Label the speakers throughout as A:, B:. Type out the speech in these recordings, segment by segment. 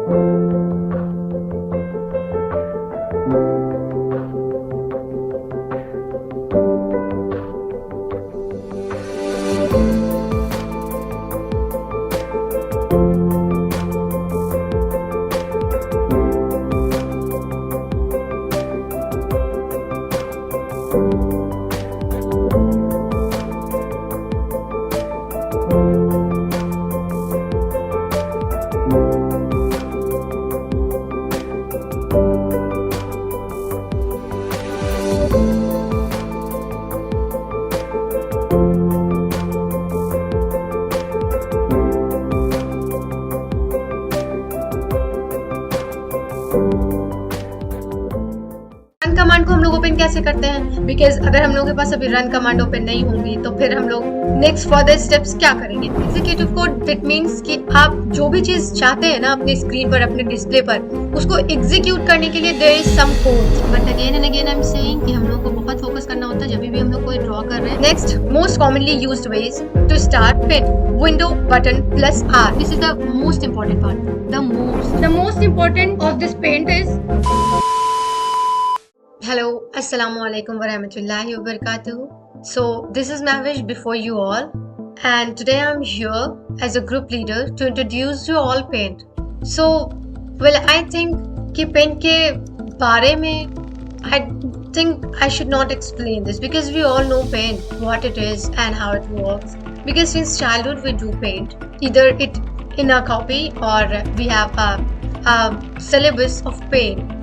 A: Run command को हम लोग ओपन कैसे करते हैं? बिकॉज अगर हम लोगों के पास अभी रन कमांड ओपन नहीं होंगी तो फिर हम लोग नेक्स्ट फर्दर स्टेप्स क्या करेंगे? एग्जीक्यूटिव कोड दैट मींस कि आप जो भी चीज चाहते हैं ना अपनी स्क्रीन पर, अपने डिस्प्ले पर, उसको एग्जीक्यूट करने के लिए there is some code. But again and again I am saying कि हम लोग को बहुत फोकस करना होता है जब भी हम लोग कोई ड्रॉ कर रहे हैं। Next most commonly used ways to start Paint, window button plus R. This is the most important part. The most important of this Paint is Hello, Assalamu alaikum wa rahmatullahi wa barakatuh. So this is Mahwish before you all, and today I'm here as a group leader to introduce you all Paint. So well, I think कि Paint के बारे में I think I should not explain this because we all know Paint, what it is and how it works. Because since childhood we do Paint, either it in a copy or we have a syllabus of Paint.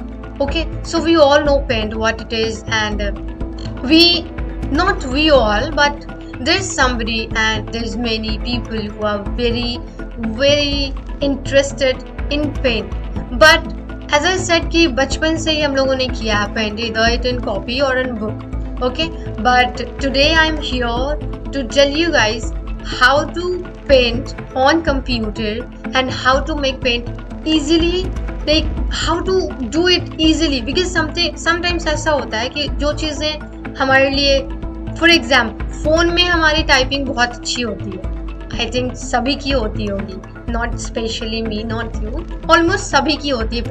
A: Okay, so we all know Paint, what it is, and not we all, but there's somebody and there's many people who are very interested in Paint. But as I said कि बचपन से ही हम लोगों ने किया है Paint, either it in copy or in book. Okay, but today I'm here to tell you guys how to paint on computer and how to make Paint easily, like how to do it easily, because sometimes ऐसा होता है कि जो चीज़ें हमारे लिए, for example phone में हमारी टाइपिंग बहुत अच्छी होती है, आई थिंक सभी की होती होगी, not specially me, not you, almost सभी की होती है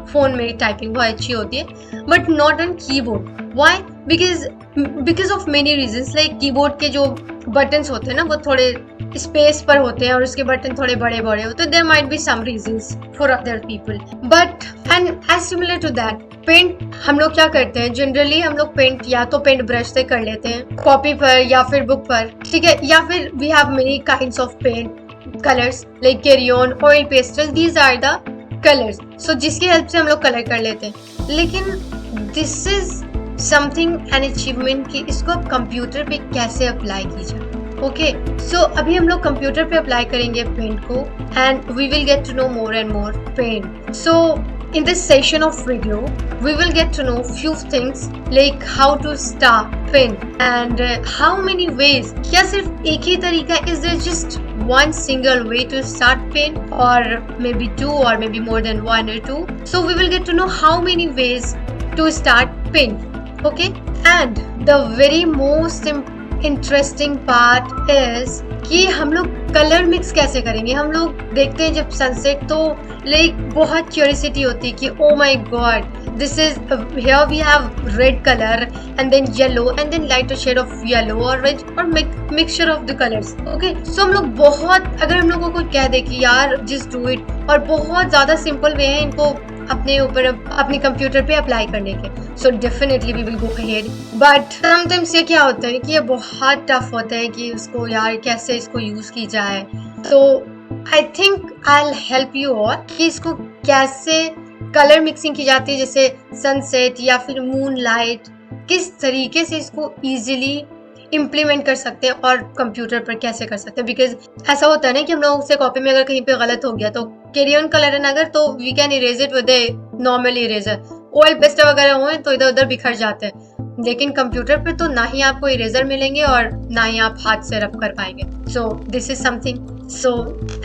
A: फ़ोन में टाइपिंग बहुत अच्छी होती है, but not on keyboard. Why? Because of many reasons, like keyboard के जो बटन्स होते हैं ना वो थोड़े स्पेस पर होते हैं और उसके बटन थोड़े बड़े बड़े होते हैं। There might be some reasons for other people, but and as similar to that Paint हम लोग क्या करते हैं, जनरली हम लोग पेंट या तो पेंट ब्रश से कर लेते हैं कॉपी पर या फिर बुक पर, ठीक है, या फिर we have many kinds of paint colours like crayon, oil pastel, these are the colours, so जिसकी हेल्प से हम लोग कलर कर लेते हैं। लेकिन this is something an achievement कि इसको अब कंप्यूटर पे कैसे अप्लाई की जाए। ओके, सो अभी हम लोग कंप्यूटर पे अप्लाई करेंगे पेंट को and we will get to know more and more Paint. So in this session of video we will get to know few things like how to start Paint and how many ways, क्या सिर्फ एक ही तरीका, is there just one single way to start Paint or maybe two or maybe more than one or two? So we will get to know how many ways to start Paint. Okay, and the very most interesting part is कि हम लोग colour mix कैसे करेंगे। हम लोग देखते हैं जब सनसेट तो लाइक बहुत क्यूरियोसिटी होती है कि oh my God, this is here we have red colour and then yellow and then lighter shade of yellow और रेड और mixture of the colours. Okay, so हम लोग बहुत, अगर हम लोगों को कह दे कि यार जस्ट डू इट, और बहुत ज़्यादा सिंपल वे है इनको अपने ऊपर अपने कंप्यूटर पे अप्लाई करने के, so definitely we will go ahead. But sometimes ये क्या होता है कि ये बहुत टफ होता है कि उसको यार कैसे इसको यूज़ की जाए। तो I think I will help you all कि इसको कैसे कलर मिक्सिंग की जाती है, जैसे सनसेट या फिर मून लाइट, किस तरीके से इसको ईजिली इम्प्लीमेंट कर सकते हैं और कंप्यूटर पर कैसे कर सकते हैं। बिकॉज ऐसा होता है ना कि हम लोग से कॉपी में अगर कहीं पे गलत हो गया तो कैरी ऑन कलर है अगर, तो we can erase it with a normal eraser, oil pastel वगैरह हुए तो इधर उधर बिखर जाते हैं। लेकिन कंप्यूटर पे तो ना ही आपको इरेजर मिलेंगे और ना ही आप हाथ से रब कर पाएंगे। So this is something. So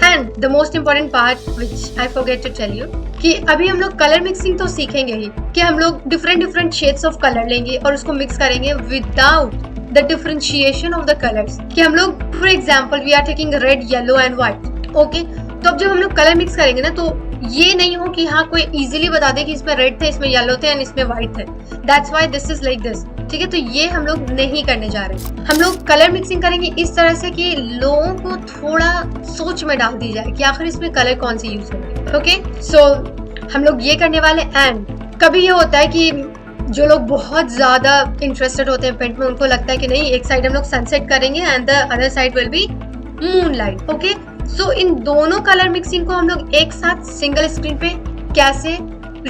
A: and the most important part which I forget to tell you कि अभी हम लोग कलर मिक्सिंग तो सीखेंगे ही कि हम लोग डिफरेंट शेड्स ऑफ कलर लेंगे और उसको मिक्स करेंगे without the differentiation of the colours. कि हम लोग for example we are taking red, yellow and white. Okay, तो अब जब हम लोग कलर मिक्स करेंगे ना तो ये नहीं हो कि हाँ कोई इजीली बता दे कि इसमें रेड थे, इसमें येलो थे एंड इसमें व्हाइट थे, that's why this is like this. ठीक है, तो ये हम लोग नहीं करने जा रहे। हम लोग कलर मिक्सिंग करेंगे इस तरह से कि लोगों को थोड़ा सोच में डाल दी जाए कि आखिर इसमें कलर कौन से यूज होंगे। ओके, सो हम लोग ये करने वाले। एंड कभी ये होता है कि जो लोग बहुत ज्यादा इंटरेस्टेड होते हैं पेंट में, उनको लगता है कि नहीं, एक साइड हम लोग सनसेट करेंगे and the other side will be moonlight. Okay, so इन दोनों कलर मिक्सिंग को हम लोग एक साथ सिंगल स्क्रीन पे कैसे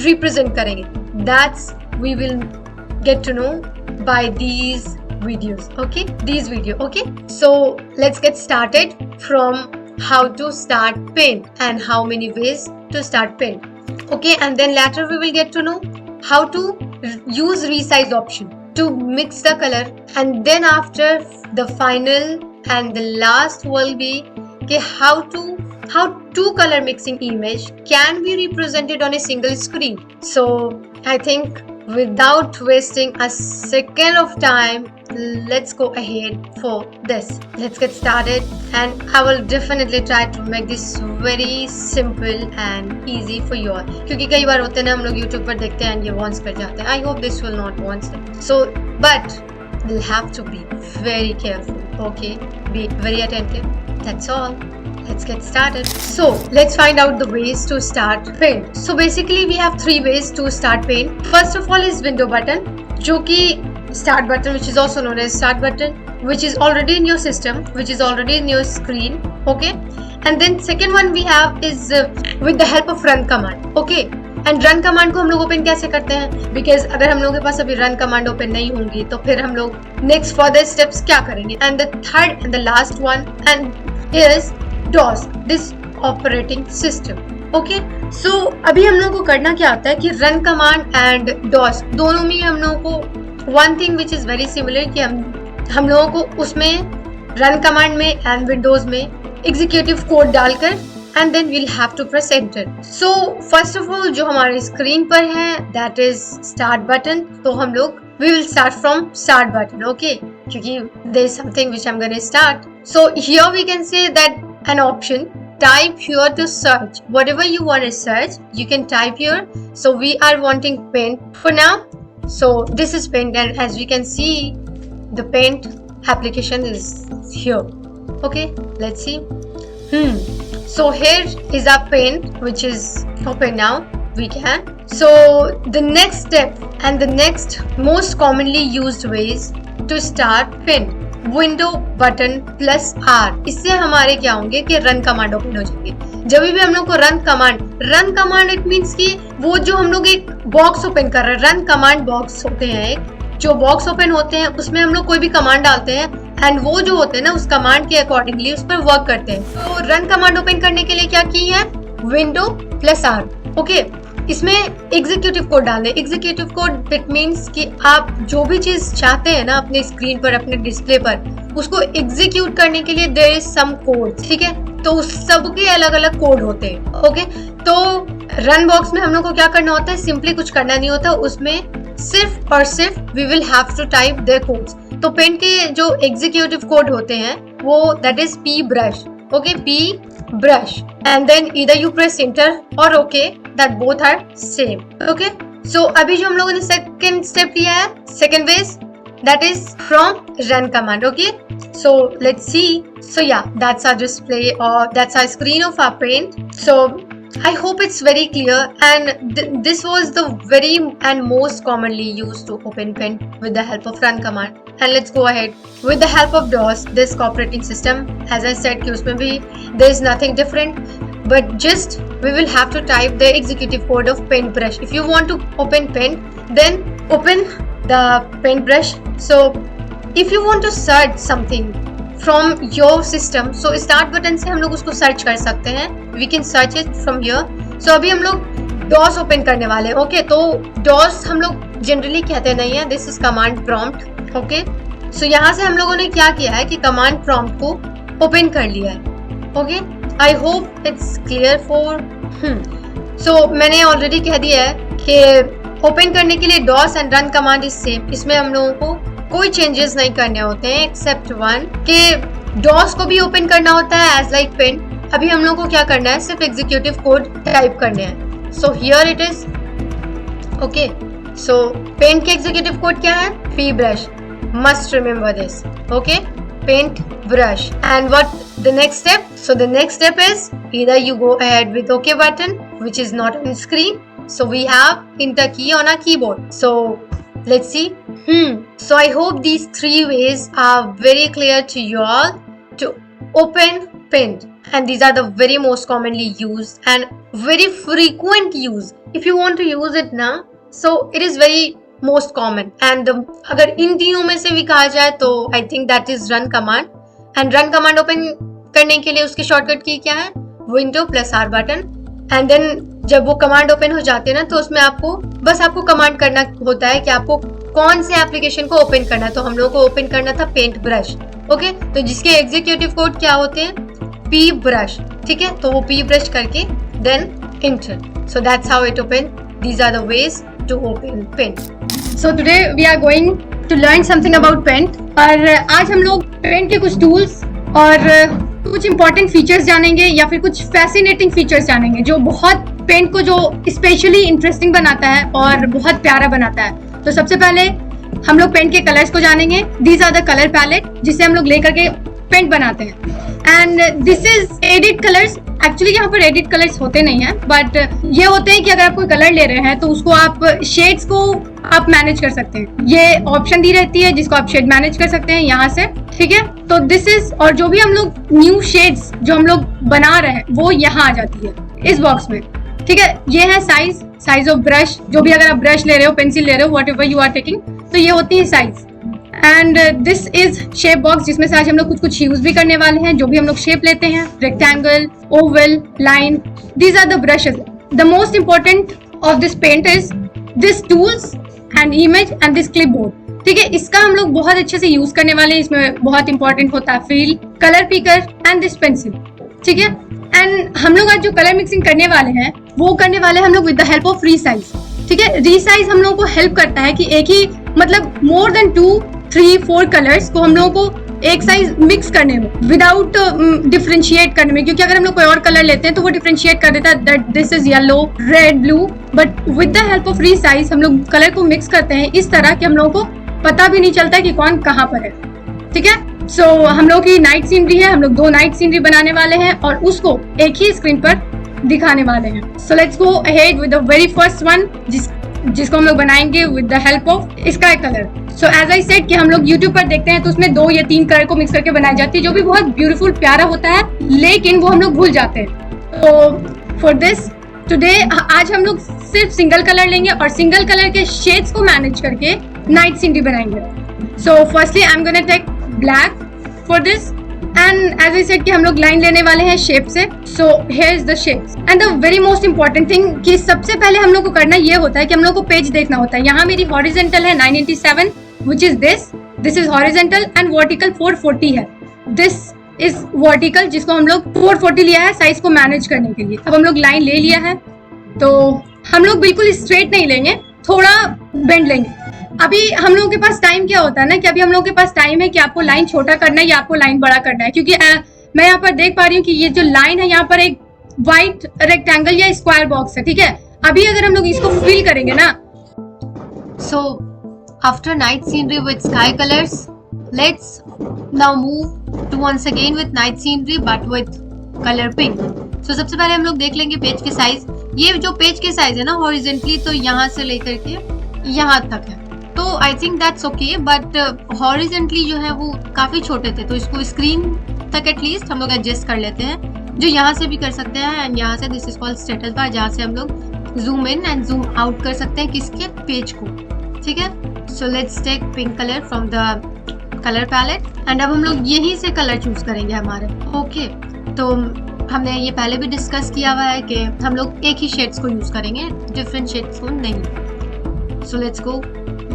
A: रिप्रेजेंट करेंगे, that's we will get to know by these videos. Okay, these video. Okay, so let's get started from how to start paint and how many ways to start paint. Okay, and then later we will get to know how to use resize option to mix the color, and then after the final and the last will be okay, how two color mixing image can be represented on a single screen. So I think without wasting a second of time, let's go ahead for this. Let's get started, and I will definitely try to make this very simple and easy for you all. क्योंकि कई बार होते हैं ना, हम लोग YouTube पर देखते हैं and ये wants कर जाते हैं. I hope this will not want it. So, but we'll have to be very careful. Okay, be very attentive. That's all. Let's get started. So let's find out the ways to start paint. So basically we have three ways to start paint. First of all is window button, जो कि start button, which is also known as start button, which is already in your system, which is already in your screen. Okay, and then second one we have is with the help of run command. Okay, and run command को हम लोग open कैसे करते हैं, because अगर हम लोग के पास अभी run command open नहीं होंगी तो फिर हम लोग next further steps क्या करेंगे. And the third and the last one and is DOS, this operating system. Okay, so अभी हम लोग को करना क्या आता है कि run command and DOS दोनों में हम लोगों को one thing which is very similar कि हम लोगों को उसमें run command में and Windows में executive code डालकर and then we'll have to press enter. So first of all जो हमारे स्क्रीन पर है that is start button, तो हम लोग we will start from start button. Okay, क्योंकि there is something which I'm gonna start. So here we can say that an option, type here to search whatever you want to search, you can type here. So we are wanting paint for now, so this is paint, and as we can see the paint application is here. Okay, let's see. So here is our paint which is open now. We can, so the next step and the next most commonly used ways to start paint, window button plus R, इससे हमारे क्या होंगे कि run command open हो जाएंगे. जब भी हम लोग को रन कमांड इट मींस कि वो जो हम लोग एक बॉक्स ओपन कर रहे हैं, रन कमांड बॉक्स होते हैं, एक जो बॉक्स ओपन होते हैं उसमें हम लोग कोई भी कमांड डालते हैं एंड वो जो होते हैं ना उस कमांड के अकॉर्डिंगली उस पर वर्क करते हैं. तो रन कमांड ओपन करने के लिए क्या की है, विंडो प्लस आर. ओके, इसमें एग्जीक्यूटिव कोड डालने. एग्जीक्यूटिव कोड इट मींस कि आप जो भी चीज चाहते हैं ना अपने स्क्रीन पर, अपने डिस्प्ले पर, उसको एग्जीक्यूट करने के लिए देयर इज सम कोड. ठीक है, तो उस सब के अलग अलग कोड होते हैं. ओके, तो रन बॉक्स में हम लोग को क्या करना होता है, सिंपली कुछ करना नहीं होता, उसमें सिर्फ और सिर्फ we will have to type their codes. तो पेंट के जो एग्जीक्यूटिव कोड होते हैं वो that is P brush. Okay, P brush, and then either you press enter or OK, that both are same. Okay, so अभी जो हम लोगों ने second step लिया है, second ways, that is from run command. Okay, so let's see. So yeah, that's our display or that's our screen of our paint. So I hope it's very clear, and this was the very and most commonly used to open paint with the help of run command. And let's go ahead with the help of DOS, this operating system. As I said कि उसमें भी there is nothing different, but just we will have to type the executive code of paintbrush. If you want to open paint, then open the paintbrush. So if you want to search something from your system, so start button से हम लोग उसको search कर सकते हैं. We can search it from here. So अभी हम लोग DOS ओपन करने वाले हैं. ओके, तो DOS हम लोग जनरली कहते नहीं है, this is command prompt. Okay, so यहाँ से हम लोगों ने क्या किया है कि कमांड प्रॉम्प्ट को ओपन कर लिया है. Okay, I hope it's clear for. So मैंने ऑलरेडी कह दिया है कि ओपन करने के लिए DOS and run command is same. इसमें हम लोगों को कोई चेंजेस नहीं करने होते हैं एक्सेप्ट वन कि DOS को भी ओपन करना होता है एज लाइक पेंट अभी हम लोग को क्या करना है, सिर्फ एग्जीक्यूटिव कोड टाइप करने हैं. So here it is. Okay, so Paint के एग्जीक्यूटिव कोड क्या है? P brush. Must remember this. Okay, paint brush. And what the next step? So the next step is either you go ahead with OK button, which is not on screen. So we have enter key on our keyboard. So let's see. So I hope these three ways are very clear to you all to open Paint, and these are the very most commonly used and very frequent use. If you want to use it now, so it is very most common. And अगर इन तीनों में से भी कहा जाए तो I think that is run command. And run command open करने के लिए उसकी शॉर्टकट की क्या है? Window plus R button. And then जब वो कमांड ओपन हो जाते हैं ना, तो उसमें आपको कमांड करना होता है कि आपको कौन से एप्लीकेशन को ओपन करना है. तो हम लोग को ओपन करना था पेंट ब्रश. ओके, तो जिसके एग्जीक्यूटिव कोड क्या होते हैं? P brush. ठीक है, तो वो P brush करके then enter. So that's how it open. These are the ways to open Paint. So today we are going to learn something about Paint. और आज हम लोग Paint के कुछ टूल्स और कुछ इंपॉर्टेंट फीचर्स जानेंगे या फिर कुछ फैसिनेटिंग फीचर्स जानेंगे जो बहुत पेंट को जो स्पेशली इंटरेस्टिंग बनाता है और बहुत प्यारा बनाता है. तो सबसे पहले हम लोग पेंट के कलर्स को जानेंगे. These are the colour palette जिससे हम लोग लेकर के पेंट बनाते हैं. And this is edit colours. Actually यहाँ पर एडिट कलर्स होते नहीं हैं, बट ये होते हैं कि अगर आप कोई कलर ले रहे हैं तो उसको आप शेड्स को आप मैनेज कर सकते हैं. ये ऑप्शन दी रहती है जिसको आप शेड मैनेज कर सकते हैं यहाँ से. ठीक है, तो दिस इज, और जो भी हम लोग न्यू शेड्स जो हम लोग बना रहे हैं वो यहाँ आ जाती है इस बॉक्स में. ठीक है, ये है साइज ऑफ ब्रश. जो भी अगर आप ब्रश ले रहे हो, पेंसिल ले रहे हो, व्हाटएवर यू आर टेकिंग, तो ये होती है size. And this is shape box जिसमें से आज हम लोग कुछ यूज भी करने वाले हैं. जो भी हम लोग शेप लेते हैं, rectangle, oval, line, these are the brushes. The most important of this Paint is this tools and image and this clipboard. ठीक है, इसका हम लोग बहुत अच्छे से यूज करने वाले हैं. इसमें बहुत इंपॉर्टेंट होता है feel, colour picker and this pencil. ठीक है, एंड हम लोग आज जो कलर मिक्सिंग करने वाले हैं वो करने वाले हैं हम लोग with the help of resize. ठीक है, रीसाइज हम लोग को हेल्प करता है कि एक ही मतलब मोर देन 2, 3, 4 कलर्स को हम लोगों को एक साइज मिक्स करने में विदाउट डिफरेंशिएट करने में. क्योंकि अगर हम लोग कोई और कलर लेते हैं तो वो डिफरेंशिएट कर देता है that this is yellow, red, blue. But with the help of resize हम लोग कलर को मिक्स करते हैं इस तरह कि हम लोगों को पता भी नहीं चलता कि कौन कहाँ पर है. ठीक है, सो हम लोग की नाइट सीनरी है. हम लोग 2 नाइट सीनरी बनाने वाले हैं और उसको एक ही स्क्रीन पर दिखाने वाले हैं. So let's go ahead with the very first one जिसको हम लोग बनाएंगे with the help of sky colour. So as I said कि हम लोग YouTube पर देखते हैं तो उसमें 2 या 3 कलर को मिक्स करके बनाई जाती है जो भी बहुत ब्यूटीफुल प्यारा होता है, लेकिन वो हम लोग भूल जाते हैं. तो फॉर दिस टुडे आज हम लोग सिर्फ सिंगल कलर लेंगे और सिंगल कलर के शेड्स को मैनेज करके नाइट सीनरी बनाएंगे. So firstly I am gonna take black for this. And as I said कि हम लोग लाइन लेने वाले हैं शेप से. So here is the shapes and the very most important thing कि सबसे पहले हम लोग को करना ये होता है कि हम लोग को पेज देखना होता है. यहाँ मेरी हॉरिजेंटल है 987 which is this is horizontal and vertical 440 है. this is vertical जिसको हम लोग 440 लिया है साइज को मैनेज करने के लिए. अब हम लोग लाइन ले लिया है तो हम लोग बिल्कुल स्ट्रेट नहीं लेंगे, थोड़ा बेंड लेंगे. अभी हम लोगों के पास टाइम क्या होता है ना कि अभी हम लोगों के पास टाइम है कि आपको लाइन छोटा करना है या आपको लाइन बड़ा करना है. क्योंकि मैं यहाँ पर देख पा रही हूँ कि ये जो लाइन है यहाँ पर एक व्हाइट रेक्टेंगल या स्क्वायर बॉक्स है. ठीक है, अभी अगर हम लोग इसको फिल करेंगे ना, सो after night scenery with sky colors, let's now move to once again with night scenery but with color pink. So सबसे पहले हम लोग देख लेंगे पेज के साइज. ये जो पेज के साइज है ना हॉरिजेंटली तो यहाँ से लेकर के यहाँ तक है, तो I think that's okay. But horizontally जो है वो काफी छोटे थे, तो इसको स्क्रीन तक एटलीस्ट हम लोग एडजस्ट कर लेते हैं, जो यहाँ से भी कर सकते हैं. एंड यहाँ से this is called status bar, जहाँ से हम लोग zoom in and zoom out कर सकते हैं किसके पेज को. ठीक है, so let's take pink colour from the colour palette. And अब हम लोग यहीं से कलर चूज करेंगे हमारे. ओके, तो हमने ये पहले भी डिस्कस किया हुआ है कि हम लोग एक ही शेड्स को यूज करेंगे, डिफरेंट शेड्स को नहीं. सो let's go.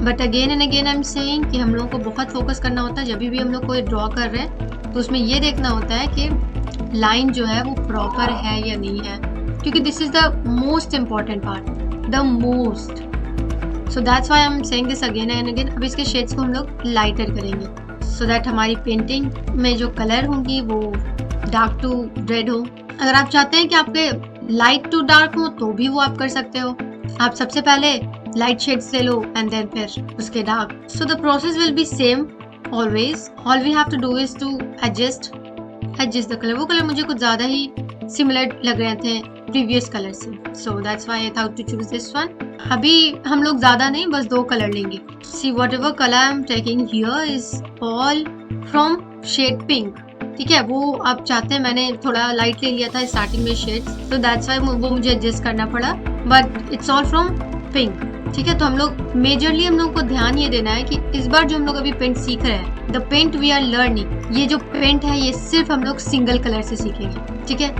A: But again and again I am saying कि हम लोग को बहुत फोकस करना होता है जब भी हम लोग कोई ड्रॉ कर रहे हैं, तो उसमें ये देखना होता है कि लाइन जो है वो प्रॉपर है या नहीं है, क्योंकि this is the most important part, the most. So that's why I am saying this again and again. अब इसके शेड्स को हम लोग लाइटर करेंगे सो दैट हमारी पेंटिंग में जो कलर होंगी वो डार्क टू रेड हो. अगर आप चाहते हैं कि आपके लाइट टू डार्क हो तो भी वो आप कर सकते हो। आप सबसे पहले लाइट शेड्स ले लो एंड देन फिर उसके dark. So the process will be same always. All we have to do is to adjust the colour. वो कलर मुझे कुछ ज्यादा ही सिमिलर लग रहे थे प्रीवियस कलर से, so that's why I thought to choose this one. अभी हम लोग ज्यादा नहीं, बस 2 कलर लेंगे। See whatever colour I am taking here is all from shade pink. ठीक है, वो आप चाहते हैं, मैंने थोड़ा लाइट ले लिया था स्टार्टिंग में शेड्स, तो दैट्स व्हाई वो मुझे एडजस्ट करना पड़ा, but it's all from pink. ठीक है, तो हम लोग मेजरली हम लोग को ध्यान ये देना है कि इस बार जो हम लोग अभी पेंट सीख रहे हैं, the Paint we are learning, ये जो पेंट है ये सिर्फ हम लोग सिंगल कलर से सीखेंगे। ठीक है,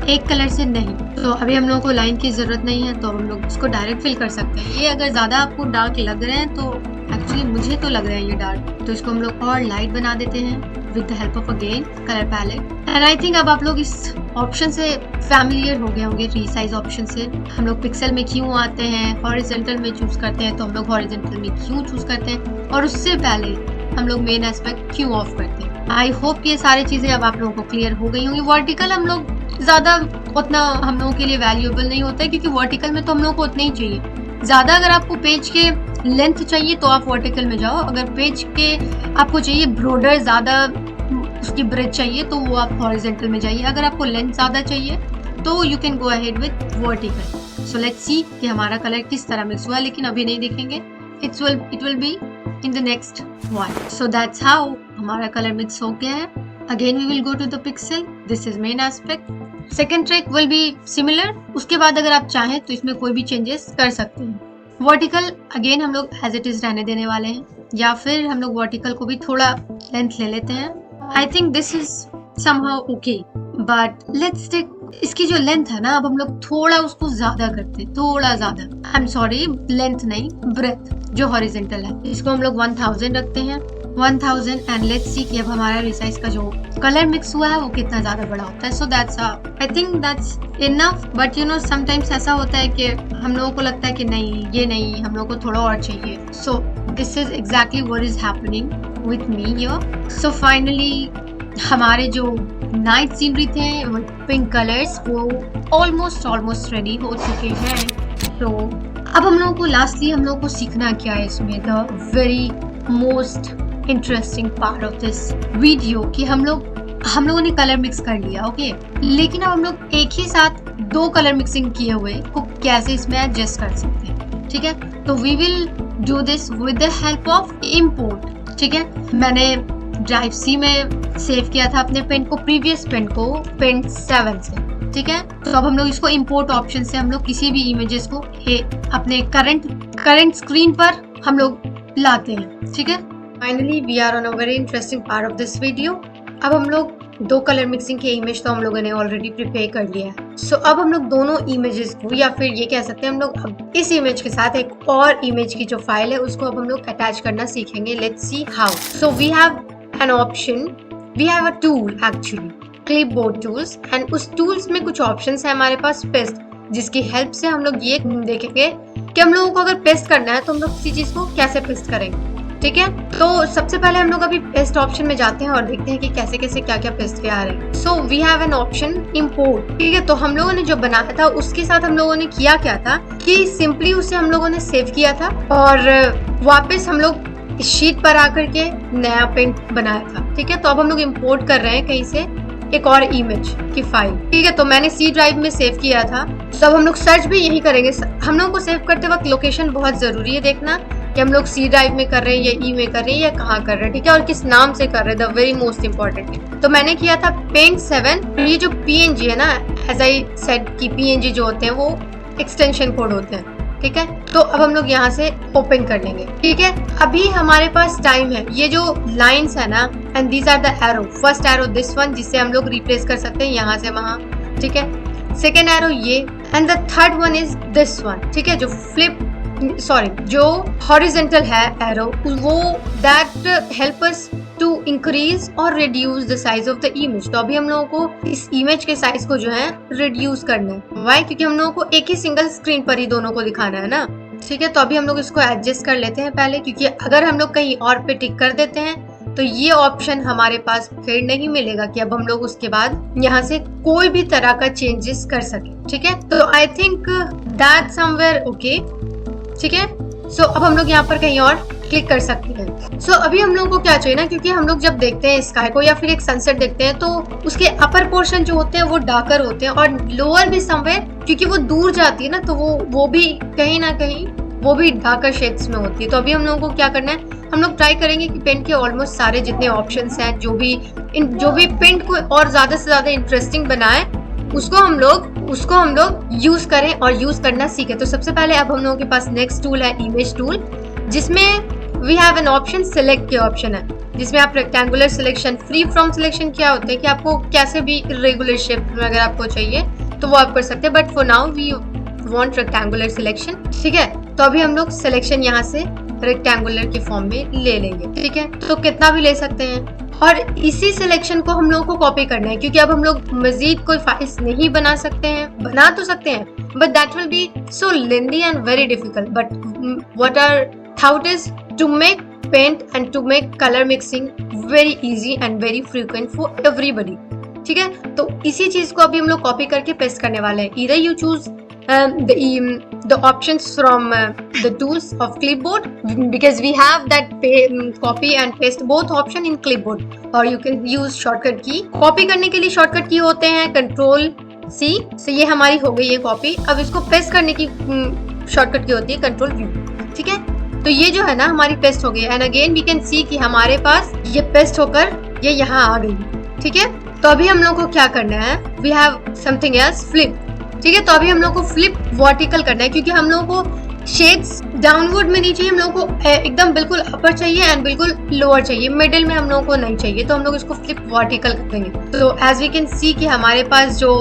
A: एक कलर से नहीं। तो अभी हम लोगों को लाइन की जरूरत नहीं है, तो हम लोग इसको डायरेक्ट फिल कर सकते हैं। ये अगर ज्यादा आपको डार्क लग रहे हैं, तो एक्चुअली मुझे तो लग रहा है ये डार्क, तो इसको हम लोग और लाइट बना देते हैं with the help of again colour palette. And I think अब आप लोग इस ऑप्शन से फैमिलियर हो गए होंगे, रीसाइज ऑप्शन से। हम लोग पिक्सल में क्यों आते हैं, हॉरिजॉन्टल में चूज करते हैं, तो हम लोग हॉरिजॉन्टल में क्यों चूज करते हैं, और उससे पहले हम लोग मेन एस्पेक्ट क्यों ऑफ करते हैं। आई होप ये सारी चीजें अब आप लोगों को क्लियर हो गई होंगी। वर्टिकल हम लोग ज्यादा उतना हम लोगों के लिए वैल्यूएबल नहीं होता है, क्योंकि वर्टिकल में तो हम लोगों को उतना ही चाहिए। ज्यादा अगर आपको पेज के लेंथ चाहिए तो आप वर्टिकल में जाओ, अगर पेज के आपको चाहिए ब्रॉडर, ज्यादा उसकी ब्रेथ चाहिए, तो वो आप हॉरिजॉन्टल में जाइए। अगर आपको लेंथ ज्यादा चाहिए तो you can go ahead with vertical. So let's सी कि हमारा कलर किस तरह मिक्स हुआ, लेकिन अभी नहीं देखेंगे, it will be in the next one. So that's how हमारा कलर मिक्स हो गया है। Again we will go to the pixel, this is main aspect. Second track will be similar. उसके बाद अगर आप चाहें तो इसमें कोई भी चेंजेस कर सकते हैं। वर्टिकल अगेन हम लोग एज इट इज रहने देने वाले हैं, या फिर हम लोग वर्टिकल को भी थोड़ा लेंथ ले लेते हैं। I think this is somehow okay, but let's take इसकी जो लेंथ है ना, अब हम लोग थोड़ा उसको ज्यादा करते हैं, थोड़ा ज्यादा। आई एम सॉरी, लेंथ नहीं, ब्रेथ जो हॉरिजॉन्टल है, इसको हम लोग 1000 रखते हैं, 1000। एंड लेट्स सी कि अब हमारा रिसाइज का जो कलर मिक्स हुआ है वो कितना ज्यादा बड़ा होता है। So that's I think that's enough, but you know sometimes ऐसा होता है कि हम लोगों को लगता है कि नहीं, ये नहीं, हम लोगों को थोड़ा और चाहिए। सो this is exactly what is happening with me here. So finally हमारे जो नाइट सीनरी थे पिंक कलर्स वो ऑलमोस्ट रेडी हो चुके हैं। तो अब हम लोगों को लास्टली हम लोगों को सीखना क्या है इसमें, the very most interesting part of this video, कि हम लोगों ने कलर मिक्स कर लिया, ओके, लेकिन अब हम लोग एक ही साथ 2 कलर मिक्सिंग किए हुए को कैसे इसमें एडजस्ट कर सकते हैं। ठीक है, तो we will do this with the help of import. ठीक है, मैंने ड्राइव सी में सेव किया था अपने पेंट को, प्रीवियस पेंट को, पेंट 7 से। ठीक है, तो अब हम लोग इसको इंपोर्ट ऑप्शन से हम लोग किसी भी इमेजेस को अपने करंट स्क्रीन पर हम लोग लाते हैं। ठीक है, finally we are on a very interesting part of this video. अब हम लोग 2 कलर मिक्सिंग के इमेज तो हम लोगों ने ऑलरेडी प्रिपेयर कर लिया है। सो अब हम लोग दोनों इमेजेस को, या फिर ये कह सकते हैं हम लोग अब इस इमेज के साथ एक और इमेज की जो फाइल है उसको अब हम लोग अटैच करना सीखेंगे। Let's see how. So we have an option, we have a tool actually, clipboard tools, and उस टूल्स में कुछ ऑप्शंस है हमारे पास पेस्ट, जिसकी हेल्प से हम लोग ये देखेंगे कि हम लोगों को अगर पेस्ट करना है तो हम लोग किसी चीज को कैसे पेस्ट करेंगे। ठीक है, तो सबसे पहले हम लोग अभी पेस्ट ऑप्शन में जाते हैं और देखते हैं कि कैसे कैसे क्या क्या पेस्ट किया आ रहे हैं। So we have an option import. ठीक है, तो हम लोगों ने जो बनाया था उसके साथ हम लोगों ने किया क्या था कि सिंपली उसे हम लोगों ने सेव किया था और वापस हम लोग शीट पर आकर के नया पेंट बनाया था। ठीक है, तो अब हम लोग इंपोर्ट कर रहे हैं कहीं से एक और इमेज की फाइल। ठीक है, तो मैंने सी ड्राइव में सेव किया था, तो अब हम लोग सर्च भी यही करेंगे। हम लोगों को सेव करते वक्त लोकेशन बहुत जरूरी है देखना कि हम लोग सी ड्राइव में कर रहे हैं या ई में कर रहे हैं या कहाँ कर रहे हैं। ठीक है, और किस नाम से कर रहे हैं, द वेरी मोस्ट इंपॉर्टेंट। तो मैंने किया था पेंट 7। ये जो PNG है ना, एज आई सेड कि PNG जो होते हैं वो एक्सटेंशन कोड होते हैं। ठीक है, तो अब हम लोग यहाँ से ओपन कर लेंगे। ठीक है, अभी हमारे पास टाइम है, ये जो लाइंस है ना, and these are the arrow, first arrow this one, जिससे हम लोग रिप्लेस कर सकते हैं यहाँ से वहाँ। ठीक है, सेकेंड एरो ये, and the third one is this one. ठीक है, जो हॉरिजॉन्टल है एरो, वो that help us to increase और reduce the size of the image. तो अभी हम लोगों को इस इमेज के साइज को जो है रिड्यूस करना है। वाई? क्योंकि हम लोगों को एक ही सिंगल स्क्रीन पर ही दोनों को दिखाना है ना। ठीक है, तो अभी हम लोग इसको एडजस्ट कर लेते हैं पहले, क्योंकि अगर हम लोग कहीं और पे टिक कर देते हैं तो ये ऑप्शन हमारे पास फिर नहीं मिलेगा कि अब हम लोग उसके बाद यहाँ से कोई भी तरह का चेंजेस कर सके। ठीक है, तो I think that somewhere okay. ठीक है, सो अब हम लोग यहाँ पर कहीं और क्लिक कर सकते हैं। सो अभी हम लोगों को क्या चाहिए ना, क्योंकि हम लोग जब देखते हैं स्काई को या फिर एक सनसेट देखते हैं तो उसके अपर पोर्शन जो होते हैं वो डार्कर होते हैं और लोअर भी समवेयर, क्योंकि वो दूर जाती है ना, तो वो भी कहीं ना कहीं वो भी डार्कर शेड्स में होती है। तो अभी हम लोगों को क्या करना है, हम लोग ट्राई करेंगे कि पेंट के ऑलमोस्ट सारे जितने ऑप्शंस हैं, जो भी पेंट को और ज्यादा से ज्यादा इंटरेस्टिंग बनाए, उसको हम लोग यूज करें और यूज करना सीखें। तो सबसे पहले अब हम लोगों के पास नेक्स्ट टूल है इमेज टूल, जिसमें we have an option select के ऑप्शन है, जिसमें आप rectangular selection, free from selection क्या होता है कि आपको कैसे भी इरेगुलर शेप में अगर आपको चाहिए तो वो आप कर सकते हैं, but for now we want rectangular selection. ठीक है, तो अभी हम लोग सिलेक्शन यहाँ से रेक्टेंगुलर के फॉर्म में ले लेंगे। ठीक है, तो कितना भी ले सकते हैं और इसी सिलेक्शन को हम लोगों को कॉपी करना है, क्योंकि अब हम लोग मजीद कोई फाइल्स नहीं बना सकते हैं, बना तो सकते हैं but that will be so lengthy and very difficult. But what our thought is to make paint and to make colour mixing very easy and very frequent for everybody. ठीक है, तो इसी चीज को अभी हम लोग कॉपी करके पेस्ट करने वाले हैं। Either you choose the options from the tools of clipboard, because we have that copy and paste both option in clipboard, or you can use shortcut key। Copy करने के लिए शॉर्टकट की होते हैं Ctrl+C। so ये हमारी हो गई है कॉपी। अब इसको पेस्ट करने की शॉर्टकट की होती है Ctrl+V। ठीक है, तो ये जो है ना हमारी पेस्ट हो गई and again we can see कि हमारे पास ये पेस्ट होकर ये यहाँ आ गई। ठीक है, तो अभी हम लोग को क्या करना है, we have something else, flip. ठीक है, तो अभी हम लोग को फ्लिप वर्टिकल करना है, क्योंकि हम लोगों को शेड्स डाउनवर्ड में नहीं चाहिए, हम लोग को एकदम बिल्कुल अपर चाहिए एंड बिल्कुल लोअर चाहिए, मिडिल में हम लोगों को नहीं चाहिए। तो हम लोग इसको फ्लिप वर्टिकल कर देंगे। तो एज वी कैन सी कि हमारे पास जो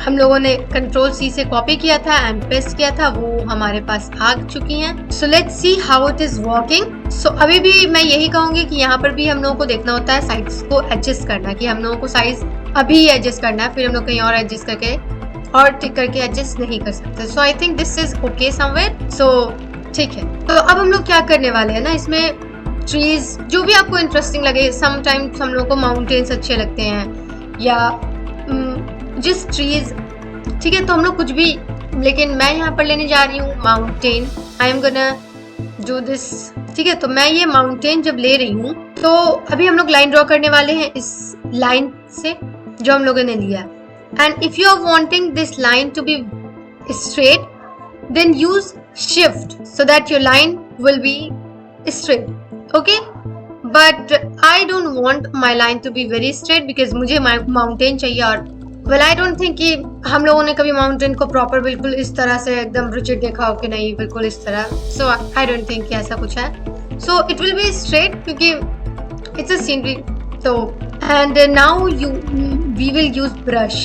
A: हम लोगों ने Ctrl+C से कॉपी किया था एंड पेस्ट किया था वो हमारे पास आ चुकी हैं। So let's see how it is working. So अभी भी मैं यही कहूंगी कि यहाँ पर भी हम लोगों को देखना होता है साइज को एडजस्ट करना, कि हम लोगों को साइज अभी एडजस्ट करना है, फिर हम लोग कहीं और एडजस्ट करके और टिक करके एडजस्ट नहीं कर सकते। So I think this is okay somewhere. So ठीक है, तो अब हम लोग क्या करने वाले हैं ना, इसमें ट्रीज जो भी आपको इंटरेस्टिंग लगे, समटाइम्स हम लोग को माउंटेन्स अच्छे लगते हैं या जिस ट्रीज। ठीक है, तो हम लोग कुछ भी, लेकिन मैं यहाँ पर लेने जा रही हूँ mountain. I am gonna do this. ठीक है, तो मैं ये माउंटेन जब ले रही हूँ तो अभी हम लोग लाइन ड्रॉ करने वाले हैं इस लाइन से जो हम लोगों ने लिया। And if you are wanting this line to be straight, then use shift so that your line will be straight. Okay? But I don't want my line to be very straight because मुझे mountain चाहिए और well I don't think कि हम लोगों ने कभी mountain को proper बिल्कुल इस तरह से एकदम rigid देखा हो कि नहीं, बिल्कुल इस तरह। So I don't think कि ऐसा कुछ है। So it will be straight क्योंकि it's a scenery। So and now we will use brush।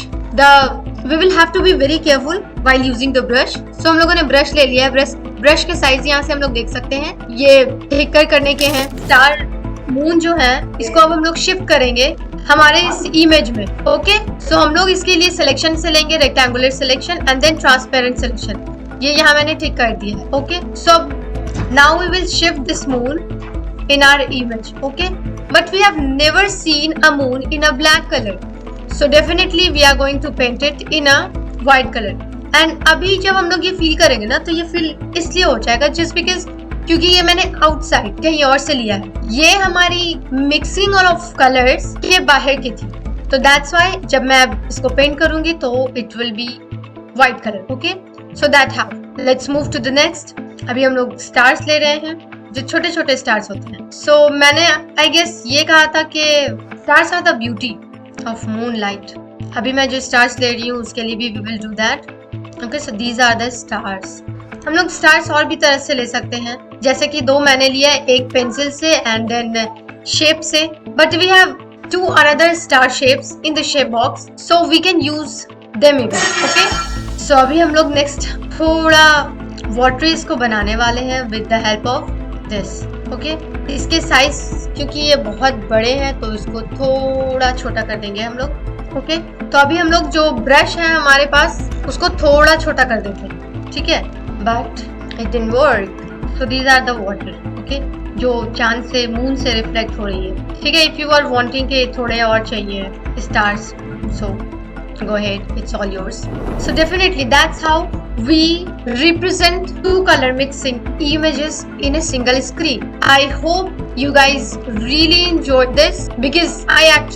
A: we will have to be very careful while using the brush। so हम लोगों ने brush ले लिया है। ब्रश के साइज यहाँ से हम लोग देख सकते हैं, ये टिकर करने के हैं। स्टार मून जो है इसको अब हम लोग शिफ्ट करेंगे हमारे इस इमेज में। ओके, सो हम लोग इसके लिए सिलेक्शन से लेंगे rectangular selection and then transparent selection. ये यहाँ मैंने टिक कर दिया है। Okay, so now we will shift this moon in our image. Okay, but we have never seen a moon in a black colour, so definitely we are going to paint it in a white color। and अभी जब हम लोग ये feel करेंगे ना तो ये feel इसलिए हो जाएगा just because क्योंकि ये मैंने आउटसाइड कहीं और से लिया है, ये हमारी मिक्सिंग ऑफ कलर्स ये बाहर की थी, तो दैट्स व्हाई जब मैं अब इसको पेंट करूंगी तो it will be white colour. Okay, so that how let's move to the next. अभी हम लोग स्टार्स ले रहे हैं, जो छोटे छोटे स्टार्स होते हैं। सो मैंने आई गेस ये कहा था कि stars are the beauty of moonlight। अभी मैं जो स्टार्स ले रही हूँ उसके लिए भी we will do that। okay, so these are the stars। हम लोग स्टार्स और भी तरह से ले सकते हैं, जैसे कि दो मैंने लिया है, एक पेंसिल से एंड देन शेप से, but we have two another star shapes in the shape box so we can use them even। okay, so अभी हम लोग नेक्स्ट थोड़ा वाटरीज को बनाने वाले हैं with the help of this। Okay, इसके साइज क्योंकि ये बहुत बड़े हैं तो इसको थोड़ा छोटा कर देंगे हम लोग। ओके, तो अभी हम लोग जो ब्रश है हमारे पास उसको थोड़ा छोटा कर देते हैं। ठीक है, but it didn't work, so these are the water. Okay, जो चांद से मून से रिफ्लेक्ट हो रही है, ठीक है। इफ यू आर वांटिंग के थोड़े और चाहिए stars, so go ahead, it's all yours. So definitely that's how we represent two color mixing images in a single screen. I hope you guys really enjoyed this, because I am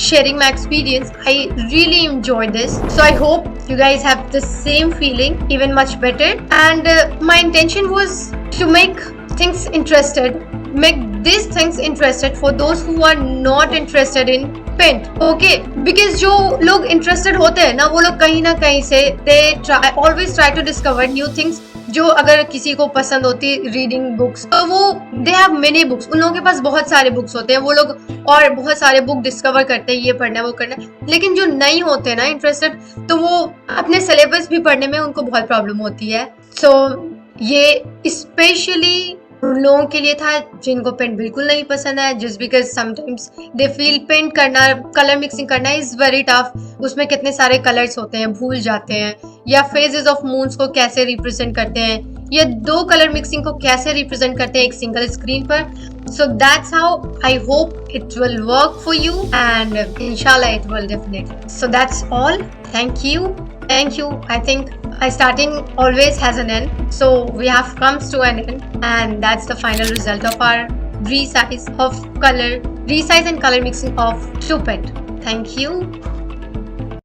A: sharing my experience. I really enjoyed this, so I hope you guys have the same feeling, even much better. And my intention was to make things interested, make these things interested for those who are not interested in paint, okay. Because जो लोग interested होते हैं ना, वो लोग कहीं ना कहीं से they always try to discover new things. जो अगर किसी को पसंद होती है रीडिंग बुक्स, तो वो दे हैव मेनी बुक्स, उन लोगों के पास बहुत सारे बुक्स होते हैं, वो लोग और बहुत सारे बुक डिस्कवर करते हैं, ये पढ़ना है वो करना है। लेकिन जो नहीं होते हैं ना इंटरेस्टेड, तो वो अपने सिलेबस भी पढ़ने में उनको बहुत प्रॉब्लम होती है। सो ये स्पेशली उन लोगों के लिए था जिनको पेंट बिल्कुल नहीं पसंद है, just because sometimes they feel paint करना, कलर मिक्सिंग करना इज वेरी टफ। उसमें कितने सारे कलर्स होते हैं, भूल जाते हैं, या फेजेस ऑफ मून्स को कैसे रिप्रेजेंट करते हैं, या दो कलर मिक्सिंग को कैसे रिप्रेजेंट करते हैं एक सिंगल स्क्रीन पर। So that's how I hope it will work for you, and इंशाल्लाह it will definitely. So that's all, thank you, thank you. I think starting always has an end, so we have come to an end, and that's the final result of our resize and color mixing of Two Pet. Thank you.